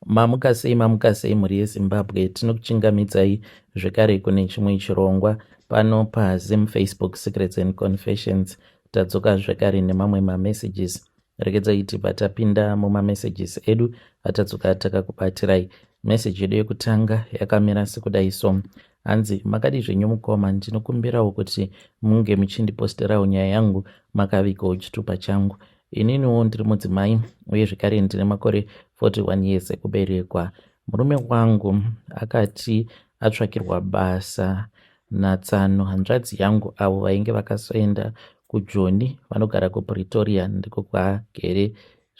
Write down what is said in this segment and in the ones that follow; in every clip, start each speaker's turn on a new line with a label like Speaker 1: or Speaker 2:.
Speaker 1: Mamuka sei mhuri yeZimbabwe, tinokuchingamidzai zvekare kune chimwe chirongwa pano paZim Facebook Secrets and Confessions. Tadzoka zvekare nemamwe mamessages. Regedzai tibva tapinda mumamessages edu atadzoka takakubatirai. Message yedu yekutanga yakamira sekudai so: hanzi makadi zvenyu mukoma, ndinokumbirawo kuti munge muchindiposterawo nyaya yangu makavikawo chitupa changu. Ininiwo ndiri mudzimai uye zvekare ndine makore 41 years ekuberekwa. Murume wangu akati atsvakirwa basa natsano hanzvadzi yangu avo vainge vakasoenda kuJoni vanogara kuPretoria, ndiko kwaagere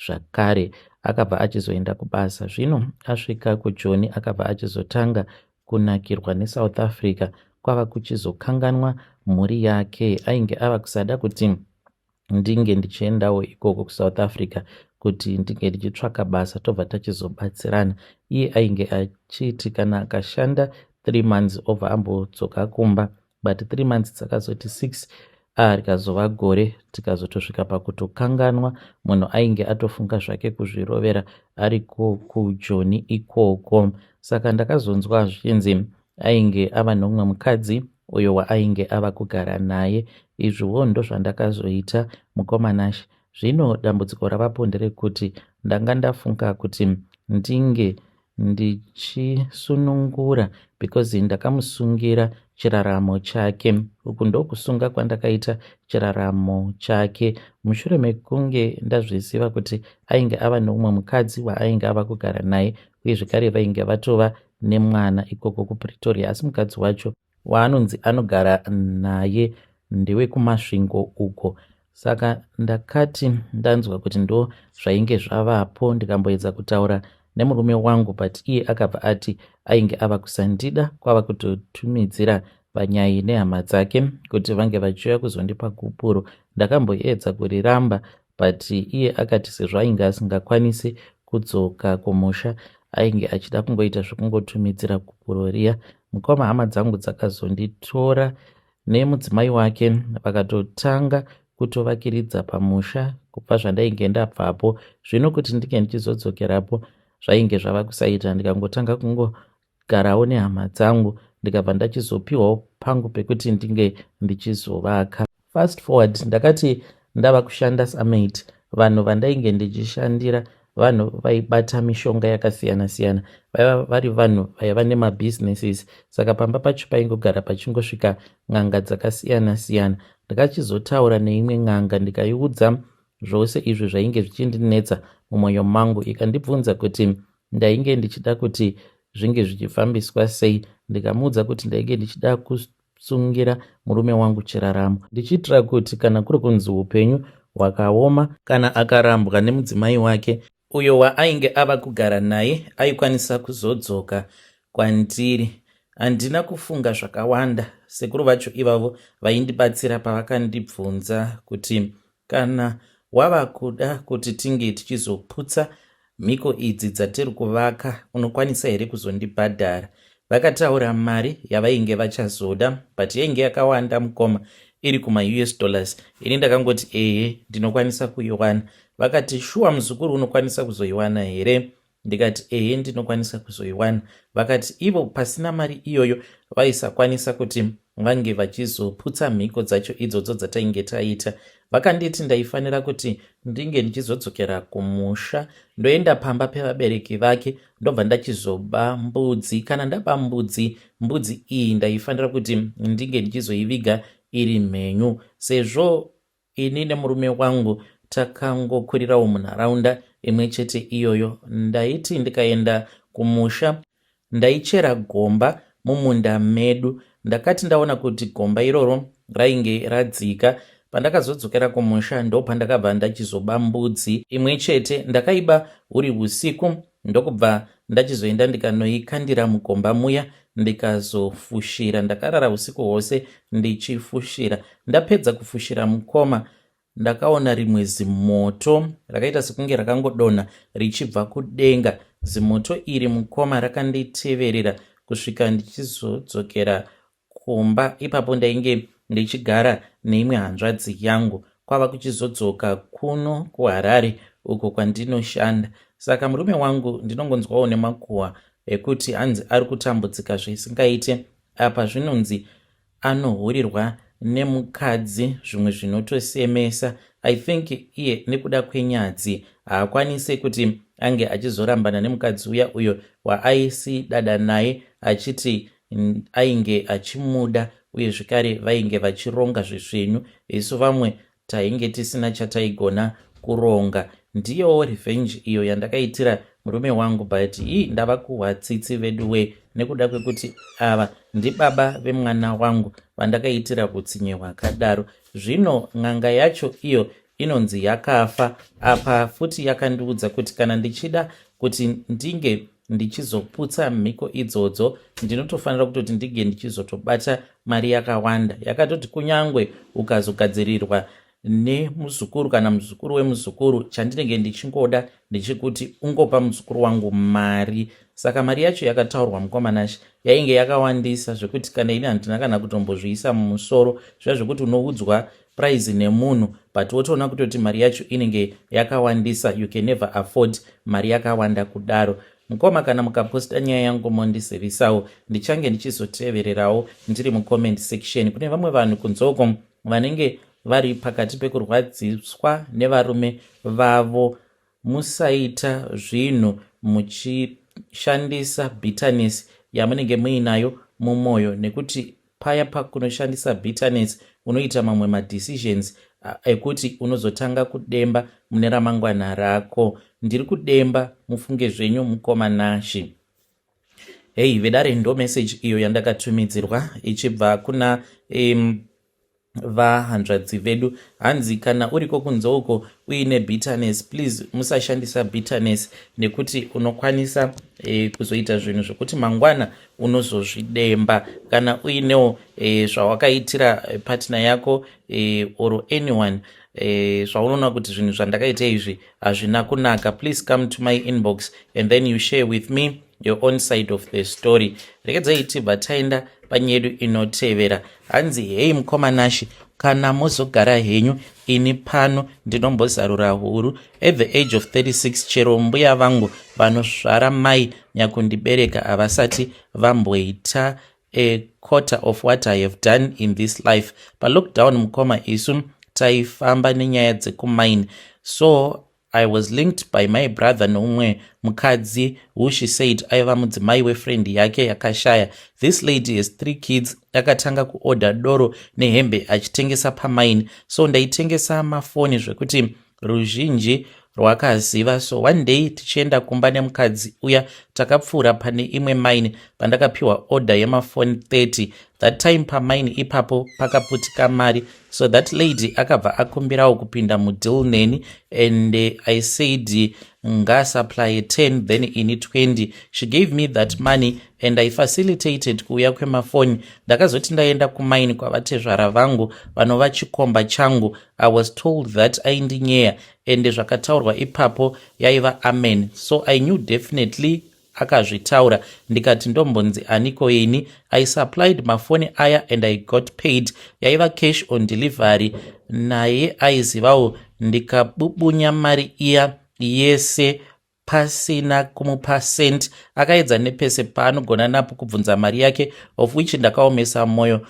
Speaker 1: zvakare. Akabva achizoenda kubasa. Zvino asvika kuJoni akabva achizotanga kunakirwa neSouth Africa. Kwava kuchizokanganwa mhuri yake. Ainge ava kusada kuti ndinge ndichiendawo ikoko kuSouth Africa kuti ndinge ndichitsvaka basa tobva tachizobatsirana. Iye ainge achiti kana akashanda 3 months obva ambodzoka kumba, but 3 months dzakazoti 6 rikazova gore tikazotosvika pakutokanganwa. Munhu ainge atofunga zvake kuzvirovera ariko kuJoni ikoko. Saka ndakazonzwa zvichinzi ainge ava nomumwe mukadzi uyo waainge ava kugara naye. Izviwo ndozvandakazoita mukomanashe. Zvino dambudziko ravapo nderekuti ndanga ndafunga kuti ndinge ndichisunungura because ndakamusungira chiraramo chake. Uku ndokusunga kwandakaita chiraramo chake mushure mekunge ndazviziva kuti ainge ava nomumwe mukadzi waainge ava kugara naye uye zvekare vainge vatova nemwana ikoko kuPretoria, asi mukadzi wacho waanonzi anogara naye ndewe kumasvingo uko. Saka ndakati ndanzwa kuti ndo zvainge zvavapo ndikamboedza kutaura nemurume wangu, but iye akabva ati ainge ava kusandida, kwava kutotumidzira vanyai nehama dzake kuti vange vachiuya kuzondipa gupuro. Ndakamboedza kuriramba, but iye akati sezvo ainge asingakwanisi kudzoka kumusha ainge achida kungoita zvokungotumidzira gupuro riya. Mukoma hama dzangu dzakazonditora nemudzimai wake vakatotanga kutovakiridza pamusha kubva zvandainge ndabvapo. Zvino kuti ndinge ndichizodzokerapo zvainge zvava kusaita. Ndikangotanga kungogarawo nehama dzangu ndikabva ndachizopiwawo pangu pekuti ndinge ndichizovaka. Fast forward, ndakati ndava kushanda summit, vanhu vandainge ndichishandira vanhu vaibata mishonga yakasiyana siyana, vaiva vari vanhu vaiva nemabhizineses. Saka pamba pacho paingogara pachingosvika n'anga dzakasiyana siyana. Ndakachizotaura neimwe n'anga ndikaiudza zvose izvi zvainge zvichindinetsa mumwoyo mangu. Ikandibvunza kuti ndainge ndichida kuti zvinge zvichifambiswa sei. Ndikamuudza kuti ndainge ndichida kusungira murume wangu chiraramo, ndichiitira kuti kana kuri kunzi upenyu hwakaoma kana akarambwa nemudzimai wake uyo waainge ava kugara naye aikwanisa kuzodzoka kwandiri. Handina kufunga zvakawanda. Sekuru vacho ivavo vaindibatsira pavakandibvunza kuti kana wava kuda kuti tinge tichizoputsa mhiko idzi dzatiri kuvaka unokwanisa here kuzondibhadhara. Vakataura mari yavainge vachazoda, but yainge yakawanda mukoma, iri kuma-US dollars. Ini ndakangoti ehe ndinokwanisa kuiwana. Vakati shuwa muzukuru unokwanisa kuzoiwana here? Ndikati ehe ndinokwanisa kuzoiwana. Vakati ivo pasina mari iyoyo vaisakwanisa kuti vange vachizoputsa mhiko dzacho idzodzo dzatainge taita. Vakanditi ndaifanira kuti ndinge ndichizodzokera kumusha ndoenda pamba pevabereki vake ndobva ndachizoba mbudzi. Kana ndaba mbudzi iyi ndaifanira kuti ndinge ndichizoiviga iri mhenyu. Sezvo ini nemurume wangu takangokurirawo munharaunda imwe chete iyoyo, ndaiti ndikaenda kumusha ndaichera gomba mumunda medu. Ndakati ndaona kuti gomba iroro rainge radzika, pandakazodzokera kumusha ndopandakabva ndachizoba mbudzi imwe chete. Ndakaiba huri usiku, ndokubva ndachizoenda ndikanoikandira mugomba muya ndikazofushira. Ndakarara usiku hwose ndichifushira. Ndapedza kufushira mukoma, ndakaona rimwe zimoto rakaita sekunge rakangodonha richibva kudenga. Zimoto iri mukoma rakanditeverera kusvika ndichizodzokera kumba. Ipapo ndainge ndichigara neimwe hanzvadzi yangu. Kwava kuchizodzoka kuno kuHarare uko kwandinoshanda. Saka murume wangu ndinongonzwawo nemakuhwa ekuti hanzi ari kutambudzika zvisingaite, apa zvinonzi anohurirwa nemukadzi, zvimwe zvinotosemesa. I think iye nekuda kwenyadzi haakwanise kuti ange achizorambana nemukadzi uyo waaisi dada naye achiti ainge achimuda, uye zvekare vainge vachironga zvezvenyu, isu vamwe tainge tisina chataigona kuronga. Ndiyowo revenge iyo yandakaitira murume wangu, but ndava kuhwa tsitsi vedu we, nekuda kwekuti ava ndibaba vemwana wangu vandakaitira utsinye hwakadaro. Zvino n'anga yacho iyo inonzi yakafa. Apa futi yakandiudza kuti kana ndichida kuti ndinge ndichizoputsa mhiko idzodzo, ndinotofanira kutoti ndige ndichizotobata mari yakawanda. Yakatoti kunyangwe ukazogadzirirwa nemuzukuru kana muzukuru wemuzukuru, chandinenge ndichingoda ndichikuti ungopa muzukuru wangu mari. Saka mari yacho yakataurwa mukomanashi yainge yakawandisa zvekuti kana ini handina kana kutombozviisa mumusoro, zviya zvekuti unoudzwa prize nemunhu but wotoona kutoti mari yacho inenge yakawandisa. You can never afford mari yakawanda kudaro. Mukoma, kana mukaposta nyaya yangu mondizivisawo, ndichange ndichizotevererawo ndiri mucomment section. Kune vamwe vanhu kunzoko vanenge vari pakati pekurwadziswa nevarume vavo. Musaita zvinhu muchishandisa bitterness yamunenge muinayo mumwoyo, nekuti paya pakunoshandisa bitterness unoita mamwe madecisions ekuti unozotanga kudemba mune ramangwana rako. Ndiri kudemba mufunge zvenyu mukomanashi. Hei vedare, ndo message iyo yandakatumidzirwa ichibva kuna vahanzvadzi vedu. Hanzi kana uriko kunzouko uine bitterness, please musashandisa bitterness, nekuti unokwanisa kuzoita zvinhu zvokuti mangwana unozozvidemba. Kana uinewo zvawakaitira partner yako or anyone, zvaunoona kuti zvinhu zvandakaita izvi hazvina kunaka, please come to my inbox and then you share with me your own side of the story. Rekedzai tibva taenda panyaya yedu inotevera. Hanzi hei mukomanashi, kana mozogara henyu ini pano ndinombozarura huru. At the age of 36, chero mbuya vangu vanosvara mai nyakundibereka havasati vamboita a quarter of what I have done in this life. Palockdown mukoma isu taifamba nenyaya dzekumaini, so I was linked by my brother noumwe mukadzi who she said aiva mudzimai wefriend yake yakashaya. This lady has 3 kids. Akatanga kuorder doro nehembe achitengesa pamaini, so ndaitengesa mafoni zvekuti ruzhinji rwakaziva. So one day tichienda kumba nemukadzi uya takapfuura pane imwe maini pandakapiwa order yemafoni 30. That time pamaini ipapo pakaputika mari, so that lady akabva akumbirawo kupinda mudeal neni, and I said ngasupply 10 then ini 20. She gave me that money and I facilitated kuuya kwemafoni. Ndakazoti ndaenda kumaini kwavatezvara vangu vanova chikomba changu, I was told that aindinyeya, and zvakataurwa ipapo yaiva amen. So I knew definitely akazvitaura. Ndikati ndombonzi aniko ini. I supplied mafoni aya and I got paid. Yaiva cash on delivery. Naye aizivawo ndikabubunya mari iya yese pasina kumupa cent. Akaedza nepese paanogona napo kubvunza mari yake, of which ndakaomesa moyo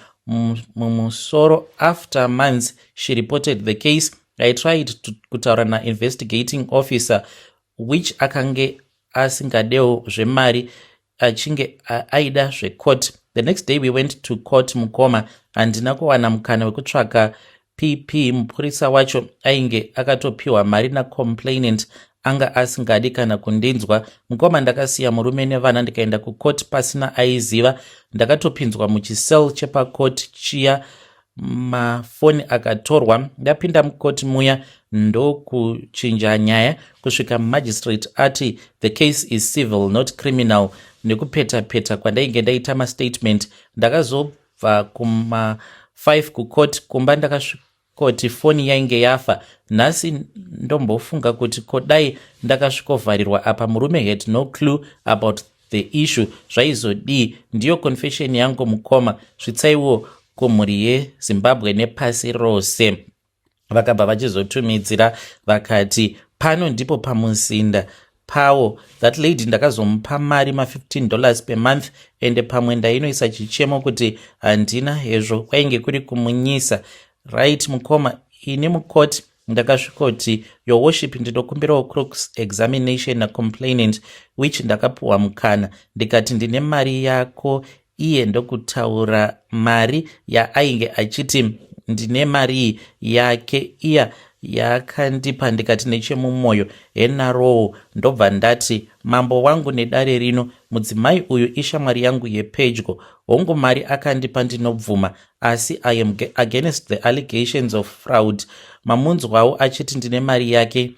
Speaker 1: mumusoro. After months she reported the case. I tried kutaura na investigating officer, which akange asingadewo zvemari, achinge aida zvecourt. The next day we went to court mukoma. Handina kuwana mukana wekutsvaka PP. Mupurisa wacho ainge akatopiwa mari nacomplainant, anga asingadi kana kundinzwa. Mukoma ndakasiya murume nevana ndikaenda kucourt pasina aiziva. Ndakatopinzwa muchisel chepacourt chiya, mafoni akatorwa. Ndapinda mukoti muya ndokuchinja nyaya kusvika magistrate ati the case is civil not criminal. Nekupeta kwandainge ndaita mastatement, ndakazobva kuma 5 kucourt. Kumba ndakasvikoti foni yainge yafa. Nhasi ndombofunga kuti kodai ndakasvikovharirwa apa murume had no clue about the issue, zvaizodii? Ndiyo confession yangu mukoma. Svitsaiwo kumhuri yeZimbabwe nepasi rose. Vakabva vachizotumidzira vakati pano ndipo pamuzinda pawo that lady ndakazomupa mari $15 per month, ende pamwe ndainoisa chichemo kuti handina hezvo, kwainge kuri kumunyisa. Right mukoma, ini mukoti ndakasvikoti your worship ndinokumbirawo cross examination nacomplainant, which ndakapuwa mukana ndikati ndine mari yako. Iye ndokutaura mari yaainge achiti ndine mari yake iya yakandipa, ndikati nechemumwoyo henarowo ndobva ndati mambo wangu nedare rino, mudzimai uyu ishamwari yangu yepedyo, hongu mari akandipa ndinobvuma, asi I am against the allegations of fraud. Mamunzwawo achiti ndine mari yake,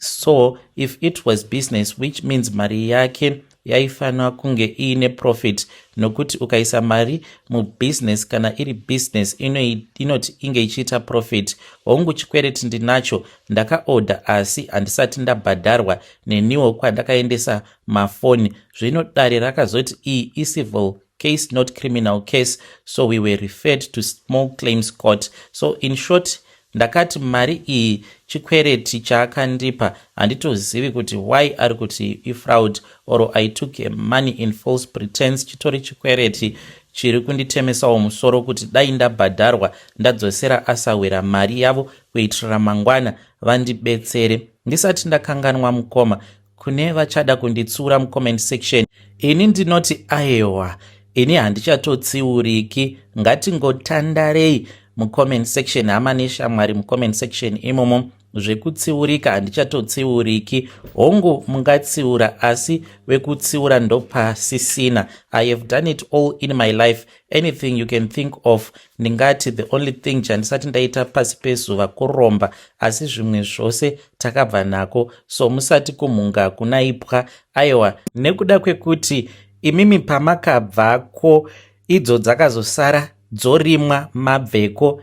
Speaker 1: so if it was business, which means mari yake yaifanwa kunge iine profit, nokuti ukaisa mari mubusiness kana iri business inoti inge ichiita profit. Hongu chikwereti ndinacho, ndakaodha asi handisati ndabhadharwa neniwo kwandakaendesa mafoni. Zvino dare rakazoti iyi civil case not criminal case, so we were referred to small claims court. So in short, ndakati mari iyi chikwereti chaakandipa, handitozivi kuti why ari kuti ifraud or I took a money in false pretense. Chitori chikwereti chiri kunditemesawo musoro kuti dai ndabhadharwa ndadzosera asawira mari yavo kuitira mangwana vandibetsere. Ndisati ndakanganwa mukoma, kune vachada kunditsura mucomment section, ini ndinoti ayewa, ini handichatotsiuriki, ngatingotandarei mucomment section. Hama neshamwari mucomment section imomo, zvekutsiurika handichatotsiuriki. Hongu mungatsiura, asi wekutsiura ndopasisina. I have done it all in my life, anything you can think of. Ndingati the only thing chandisati ndaita pasi pezuva kuromba, asi zvimwe zvose takabva nako, so musati kumhunga kunaipwa. Aiwa, nekuda kwekuti imimi pamakabvako idzo dzakazosara dzorimwa mabveko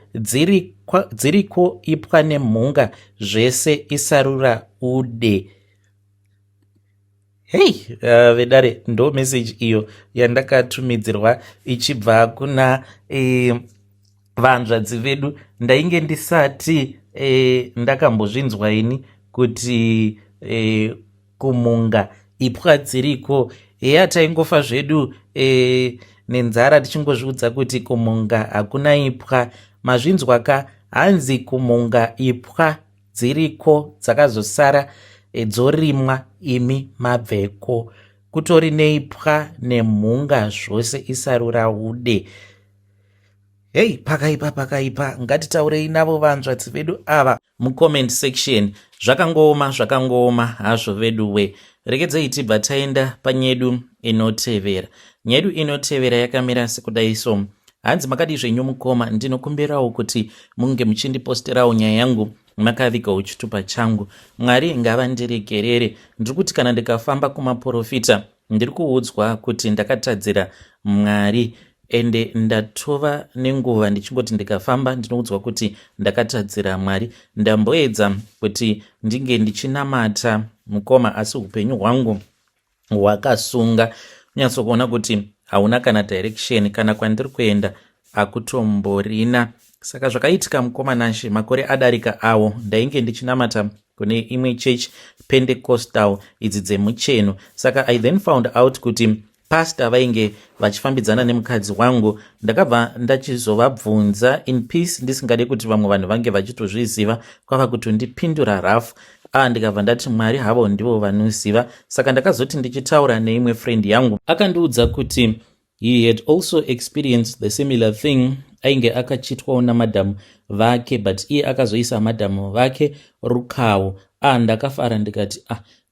Speaker 1: dziriko ipwa nemhunga, zvese isarura ude. Hei, vedare, ndo message iyo yandakatumidzirwa ichibva kuna vanzvadzi vedu. Ndainge ndisati ndakambozvinzwa ini kuti kumhunga ipwa dziriko. Eya, taingofa zvedu nenzara tichingozviudza kuti kumhunga hakuna ipwa. Mazvinzwa ka, hanzi kumhunga ipwa dziriko dzakazosara dzorimwa imi mabveko, kutori neipwa nemhunga zvose isarura ude. Hei, pakaipa, ngatitaurei navo vanzvadzi vedu ava mucomment section. Zvakangoma hazvo veduwe. Regedzei tibva taenda panyedu inotevera. Nyedu inotevera yakamira sekudai so. Hanzi makadi zvenyu mukoma, ndinokumbirawo kuti munge muchindiposterawo nyaya yangu makavigawo chitupa changu. Mwari ngavandiregerere. Ndiri kuti kana ndikafamba kumaprofita ndiri kuudzwa kuti ndakatadzira Mwari, ende ndatova nenguva ndichingoti ndikafamba ndinoudzwa kuti ndakatadzira Mwari. Ndamboedza kuti ndinge ndichinamata mukoma, asi upenyu hwangu hwakasunga. Unyatsokuona kuti hauna kana direction, kana kwandiri kuenda akutomborina. Saka zvakaitika mukoma nashe, makore adarika awo ndainge ndichinamata kune imwe church Pentecostal idzi dzemucheno. Saka I then found out kuti pastor vainge vachifambidzana nemukadzi wangu. Ndakabva ndachizovabvunza in peace, ndisingade kuti vamwe vanhu vange vachitozviziva, kwava kutondipindura rafu. Ndikabva ndati Mwari havo ndivo vanoziva. Saka ndakazoti ndichitaura neimwe friend yangu, akandiudza kuti he had also experienced the similar thing. Ainge akachitwawo namadhamu vake, but iye akazoisa madhamu vake rukawo. Ndakafara ndikati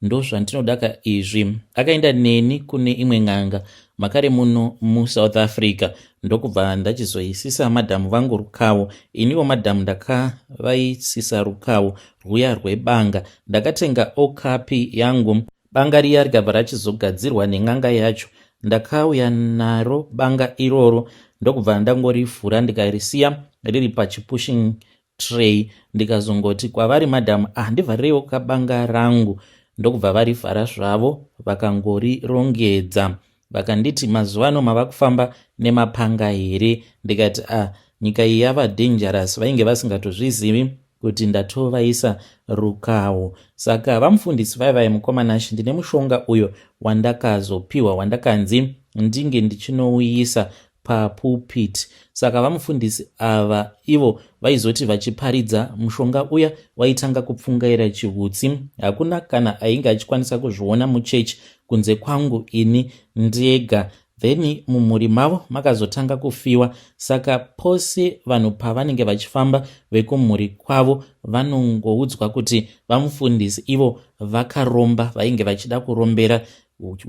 Speaker 1: ndo zvandinodaka izvi. Akaenda neni kune imwe n'anga makare muno muSouth Africa, ndokubva ndachizoisisa madhamu vangu rukawo. Iniwo madhamu ndakavaisisa rukawo rwuya rwebanga. Ndakatenga okapi yangu, banga riya rikabva rachizogadzirwa nen'anga yacho. Ndakauya naro banga iroro, ndokubva ndangorivhura ndikarisiya riri pachipushing tray. Ndikazongoti kwavari madhamu, ndivharirewo kabanga rangu. Ndokubva varivhara zvavo vakangorirongedza. Vakanditi mazuva ano mava kufamba nemapanga here? Ndikati nyika iyi yava dangerous. Vainge vasingatozvizivi kuti ndatovaisa rukawo. Saka vamufundisi vaivai mukomanashi, ndine mushonga uyo wandakazopiwa wandakanzi ndinge ndichinouyisa papulpit. Saka vamufundisi ava ivo vaizoti vachiparidza mushonga uya waitanga kupfungaira chihutsi. Hakuna kana ainge achikwanisa kuzviona muchechi kunze kwangu ini ndega. Then mumhuri mavo makazotanga kufiwa. Saka pose vanhu pavanenge vachifamba vekumhuri kwavo vanongoudzwa kuti vamufundisi ivo vakaromba, vainge vachida kurombera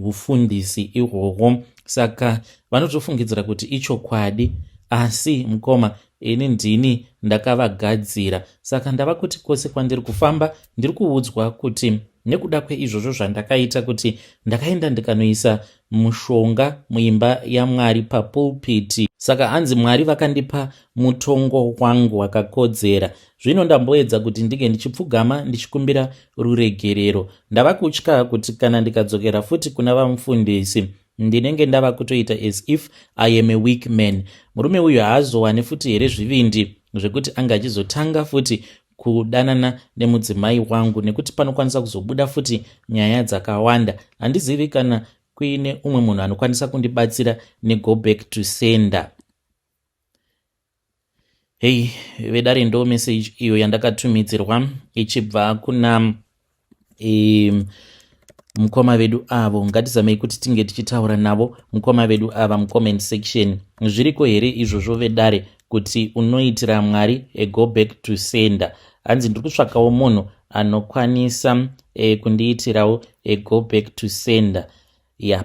Speaker 1: ufundisi ihwohwo. Saka vanotofungidzira kuti ichokwadi, asi mukoma ini ndini ndakavagadzira. Saka ndava kuti kwose kwandiri kufamba ndiri kuudzwa kuti nekuda kweizvozvo zvandakaita, kuti ndakaenda ndikanoisa mushonga muimba yaMwari papulpiti. Saka hanzi Mwari vakandipa mutongo wangu wakakodzera. Zvino ndamboedza kuti ndige ndichipfugama ndichikumbira ruregerero. Ndava kutya kuti kana ndikadzokera futi kuna vamufundisi ndinenge ndava kutoita as if I am a weak man. Murume uyu haazowani futi here zvivindi zvekuti anga achizotanga futi kudanana nemudzimai wangu, nekuti panokwanisa kuzobuda futi nyaya dzakawanda. Handizivi kana kuine umwe munhu anokwanisa kundibatsira ne-go back to sender. Hei vedare, ndo message iyo yandakatumidzirwa ichibva kuna mukoma vedu avo. Ngatizamei kuti tinge tichitaura navo mukoma vedu ava mucomment section. Zviriko here izvozvo vedare kuti unoitira Mwari a go back to sender? Hanzi ndiri kutsvakawo munhu anokwanisa kundiitirawo a go back to sender.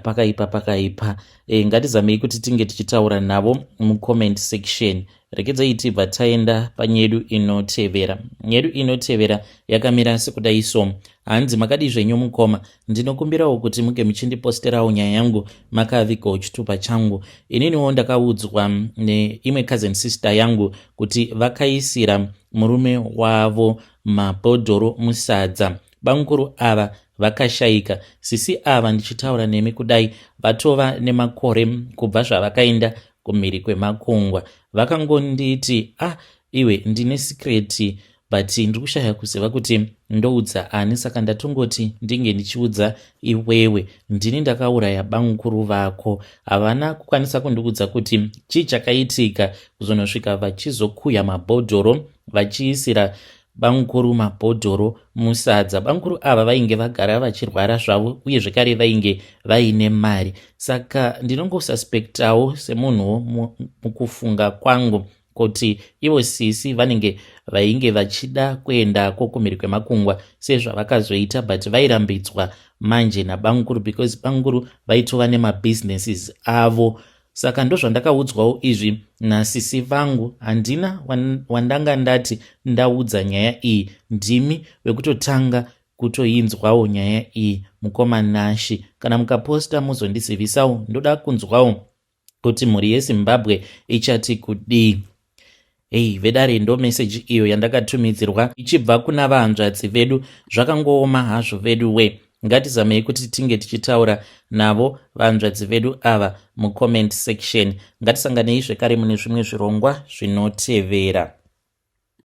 Speaker 1: Pakaipa. Ngatizamei kuti tinge tichitaura navo mucomment section. Rekedzai tibva taenda panyedu inotevera. Nyedu inotevera yakamira sekudai so. Hanzi makadi zvenyu mukoma, ndinokumbirawo kuti muke muchindiposterawo nyaya yangu makavigawo chitupa changu. Ininiwo ndakaudzwa neimwe cousin sister yangu kuti vakaisira murume wavo mabhodhoro musadza. Banguru ava vakashayika. Sisi ava ndichitaura nemi kudai vatova nemakore kubva zvavakaenda kumhiri kwemakungwa. Vakangonditi iwe ndine secret but ndiri kushaya kuziva kuti ndoudza ani. Saka ndatongoti ndinge ndichiudza iwewe. Ndini ndakauraya banguru vako. Havana kukwanisa kundiudza kuti chii chakaitika kuzonosvika vachizokuya mabhodhoro vachiisira banguru mabhodhoro musadza. Banguru ava vainge vagara vachirwara zvavo uye zvekare vainge vaine mari. Saka ndinongosuspektawo semunhuwo mukufunga kwangu kuti ivo sisi vainge vachida kuendako kumhiri kwemakungwa sezvavakazoita, but vairambidzwa manje nabanguru because banguru vaitova nemabhizinesis avo. Saka ndozvandakaudzwawo izvi nasisi vangu. Handina wandanga ndati ndaudza nyaya iyi. Ndimi wekutotanga kutoinzwawo nyaya iyi mukoma Nashi. Kana mukaposta muzondizivisawo, ndoda kunzwawo kuti mhuri yeZimbabwe ichati kudii. Vedare, ndo message iyo yandakatumidzirwa ichibva kuna vahanzvadzi vedu. Zvakangooma hazvo vedu we. Ngatizamei kuti tinge tichitaura navo vahanzvadzi vedu ava mucomment section. Ngatisanganei zvekare mune zvimwe zvirongwa zvinotevera.